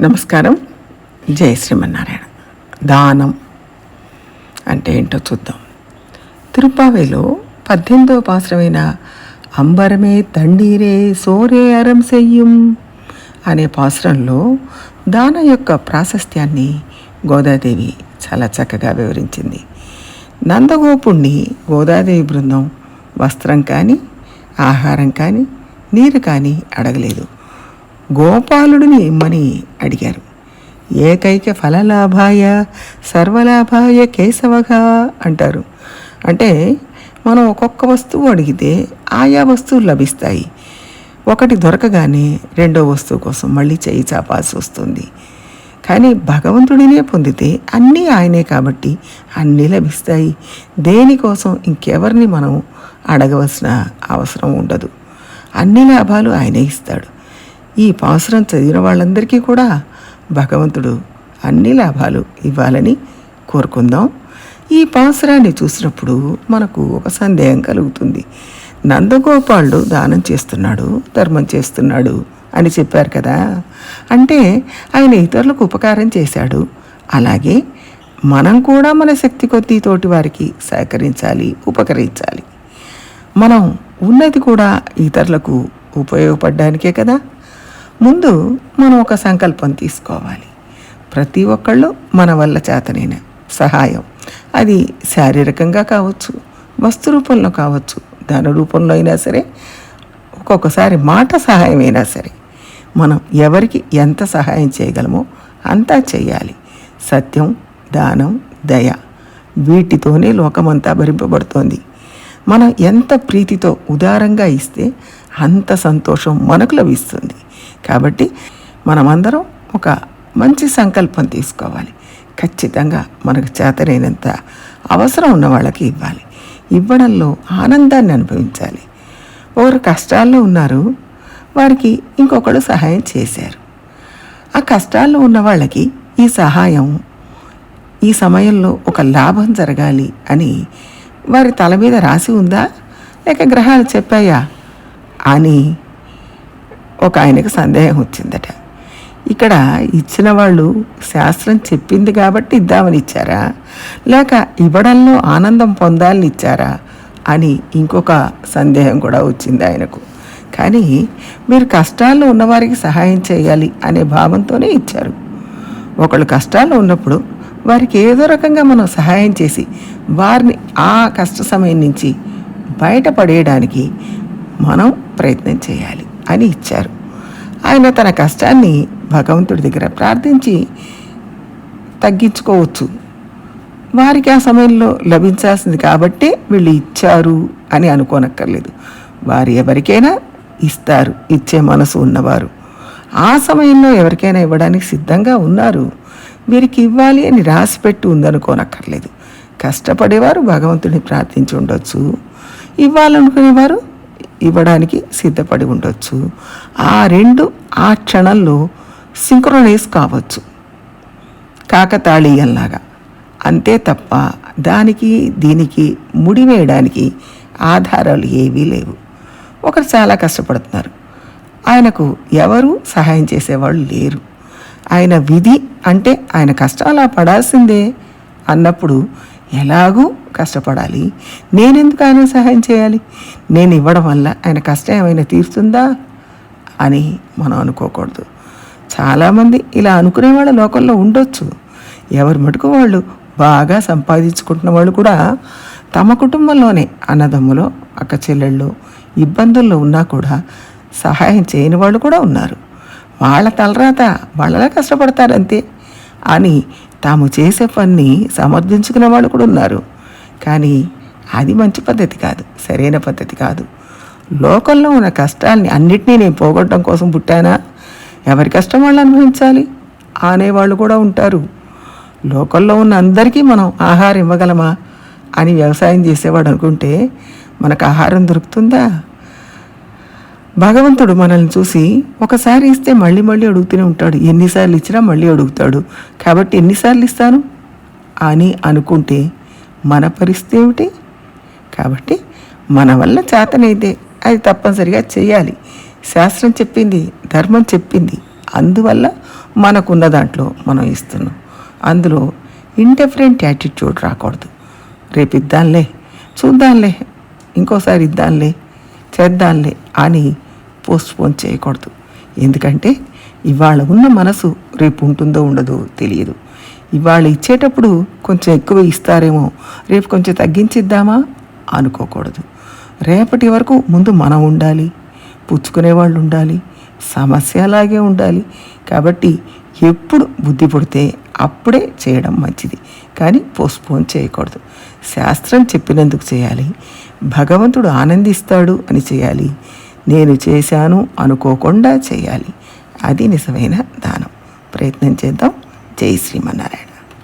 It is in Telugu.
నమస్కారం. జై శ్రీమన్నారాయణ. దానం అంటే ఏంటో చూద్దాం. తిరుప్పావేలో 18వ పాసురమైన అంబరమే తండీరే సోరే అరం సెయ్యం అనే పాసురంలో దానం యొక్క ప్రాశస్త్యాన్ని గోదాదేవి చాలా చక్కగా వివరించింది. నందగోపుణ్ణి గోదాదేవి బృందం వస్త్రం కానీ, ఆహారం కానీ, నీరు కానీ అడగలేదు. గోపాలుడిని ఇమ్మని అడిగారు. ఏకైక ఫలలాభాయ సర్వలాభాయ కేశవగా అంటారు. అంటే మనం ఒక్కొక్క వస్తువు అడిగితే ఆయా వస్తువులు లభిస్తాయి. ఒకటి దొరకగానే రెండో వస్తువు కోసం మళ్ళీ చేయి చాపాల్సి వస్తుంది. కానీ భగవంతుడినే పొందితే అన్నీ ఆయనే కాబట్టి అన్నీ లభిస్తాయి. దేనికోసం ఇంకెవరిని మనం అడగవలసిన అవసరం ఉండదు. అన్ని లాభాలు ఆయనే ఇస్తాడు. ఈ పాసురం చదివిన వాళ్ళందరికీ కూడా భగవంతుడు అన్ని లాభాలు ఇవ్వాలని కోరుకుందాం. ఈ పాసురాన్ని చూసినప్పుడు మనకు ఒక సందేహం కలుగుతుంది. నందగోపాలుడు దానం చేస్తున్నాడు, ధర్మం చేస్తున్నాడు అని చెప్పారు కదా. అంటే ఆయన ఇతరులకు ఉపకారం చేశాడు. అలాగే మనం కూడా మన శక్తి కొద్దీ తోటి వారికి సహకరించాలి, ఉపకరించాలి. మనం ఉన్నది కూడా ఇతరులకు ఉపయోగపడడానికే కదా. ముందు మనం ఒక సంకల్పం తీసుకోవాలి. ప్రతి ఒక్కళ్ళు మన వల్ల చేతనైన సహాయం, అది శారీరకంగా కావచ్చు, వస్తు రూపంలో కావచ్చు, ధన రూపంలో అయినా సరే, ఒక్కొక్కసారి మాట సహాయం అయినా సరే, మనం ఎవరికి ఎంత సహాయం చేయగలమో అంతా చేయాలి. సత్యం, దానం, దయ, వీటితోనే లోకమంతా భరింపబడుతోంది. మనం ఎంత ప్రీతితో ఉదారంగా ఇస్తే అంత సంతోషం మనకు లభిస్తుంది. కాబట్టి మనమందరం ఒక మంచి సంకల్పం తీసుకోవాలి. ఖచ్చితంగా మనకు చేతనైనంత అవసరం ఉన్న వాళ్ళకి ఇవ్వాలి. ఇవ్వడంలో ఆనందాన్ని అనుభవించాలి. ఒకరు కష్టాల్లో ఉన్నారు, వారికి ఇంకొకరు సహాయం చేశారు. ఆ కష్టాల్లో ఉన్న వాళ్ళకి ఈ సహాయం ఈ సమయంలో ఒక లాభం జరగాలి అని వారి తల మీద రాసి ఉందా, లేక గ్రహాలు చెప్పాయా అని ఒక ఆయనకు సందేహం వచ్చిందట. ఇక్కడ ఇచ్చిన వాళ్ళు శాస్త్రం చెప్పింది కాబట్టి ఇద్దామని ఇచ్చారా, లేక ఇవ్వడంలో ఆనందం పొందాలని ఇచ్చారా అని ఇంకొక సందేహం కూడా వచ్చింది ఆయనకు. కానీ మీరు కష్టాల్లో ఉన్నవారికి సహాయం చేయాలి అనే భావంతోనే ఇచ్చారు. ఒకళ్ళు కష్టాల్లో ఉన్నప్పుడు వారికి ఏదో రకంగా మనం సహాయం చేసి వారిని ఆ కష్ట సమయం నుంచి బయటపడేయడానికి మనం ప్రయత్నం చేయాలి అని ఇచ్చారు. ఆయన తన కష్టాన్ని భగవంతుడి దగ్గర ప్రార్థించి తగ్గించుకోవచ్చు. వారికి ఆ సమయంలో లభించాల్సింది కాబట్టి వీళ్ళు ఇచ్చారు అని అనుకోనక్కర్లేదు. వారు ఎవరికైనా ఇస్తారు, ఇచ్చే మనసు ఉన్నవారు. ఆ సమయంలో ఎవరికైనా ఇవ్వడానికి సిద్ధంగా ఉన్నారు. వీరికి ఇవ్వాలి అని రాసిపెట్టి ఉందనుకోనక్కర్లేదు. కష్టపడేవారు భగవంతుడిని ప్రార్థించి ఉండొచ్చు, ఇవ్వాలనుకునేవారు ఇవ్వడానికి సిద్ధపడి ఉండొచ్చు. ఆ రెండు ఆ క్షణంలో సింక్రొనైజ్ కావచ్చు, కాకతాళీయంలాగా. అంతే తప్ప దానికి దీనికి ముడివేయడానికి ఆధారాలు ఏవీ లేవు. ఒకరు చాలా కష్టపడుతున్నారు, ఆయనకు ఎవరు సహాయం చేసేవాళ్ళు లేరు. ఆయన విధి అంటే ఆయన కష్టాలా పడాల్సిందే అన్నప్పుడు ఎలాగూ కష్టపడాలి. నేనెందుకు ఆయన సహాయం చేయాలి, నేను ఇవ్వడం వల్ల ఆయన కష్టం ఏమైనా తీరుతుందా అని మనం అనుకోకూడదు. చాలామంది ఇలా అనుకునే వాళ్ళ లోకంలో ఉండొచ్చు. ఎవరి మటుకు వాళ్ళు బాగా సంపాదించుకుంటున్న వాళ్ళు కూడా తమ కుటుంబంలోనే అన్నదమ్ములో అక్క చెల్లెళ్ళు ఇబ్బందుల్లో ఉన్నా కూడా సహాయం చేయని వాళ్ళు కూడా ఉన్నారు. వాళ్ళ తలరాత వాళ్ళలా కష్టపడతారంతే అని తాము చేసే పని సమర్థించుకునే వాళ్ళు కూడా ఉన్నారు. కానీ అది మంచి పద్ధతి కాదు, సరైన పద్ధతి కాదు. లోకంలో ఉన్న కష్టాలని అన్నిటినీ నేను పోగొట్టడం కోసం పుట్టానా, ఎవరి కష్టం వాళ్ళు అనుభవించాలి అనేవాళ్ళు కూడా ఉంటారు. లోకంలో ఉన్న అందరికీ మనం ఆహారం ఇవ్వగలమా అని వ్యవసాయం చేసేవాడు అనుకుంటే మనకు ఆహారం దొరుకుతుందా? భగవంతుడు మనల్ని చూసి ఒకసారి ఇస్తే మళ్ళీ మళ్ళీ అడుగుతూనే ఉంటాడు. ఎన్నిసార్లు ఇచ్చినా మళ్ళీ అడుగుతాడు. కాబట్టి ఎన్నిసార్లు ఇస్తాను అని అనుకుంటే మన పరిస్థితి ఏమిటి? కాబట్టి మన వల్ల చేతనైతే అది తప్పనిసరిగా చేయాలి. శాస్త్రం చెప్పింది, ధర్మం చెప్పింది, అందువల్ల మనకున్న దాంట్లో మనం ఇస్తున్నాం. అందులో ఇండిఫరెంట్ యాటిట్యూడ్ రాకూడదు. రేపు ఇద్దాంలే, చూద్దాంలే, ఇంకోసారి ఇద్దాంలే, చేద్దాంలే అని పోస్ట్పోన్ చేయకూడదు. ఎందుకంటే ఇవాళ ఉన్న మనసు రేపు ఉంటుందో ఉండదో తెలియదు. ఇవాళ ఇచ్చేటప్పుడు కొంచెం ఎక్కువ ఇస్తారేమో, రేపు కొంచెం తగ్గించిద్దామా అనుకోకూడదు. రేపటి వరకు ముందు మనం ఉండాలి, పుచ్చుకునే వాళ్ళు ఉండాలి, సమస్య అలాగే ఉండాలి. కాబట్టి ఎప్పుడు బుద్ధి పుడితే అప్పుడే చేయడం మంచిది, కానీ పోస్ట్పోన్ చేయకూడదు. శాస్త్రం చెప్పినందుకు చేయాలి, భగవంతుడు ఆనందిస్తాడు అని చేయాలి, నేను చేశాను అనుకోకుండా చేయాలి. అది నిజమైన దానం. ప్రయత్నం చేద్దాం. జై శ్రీమన్నారాయణ.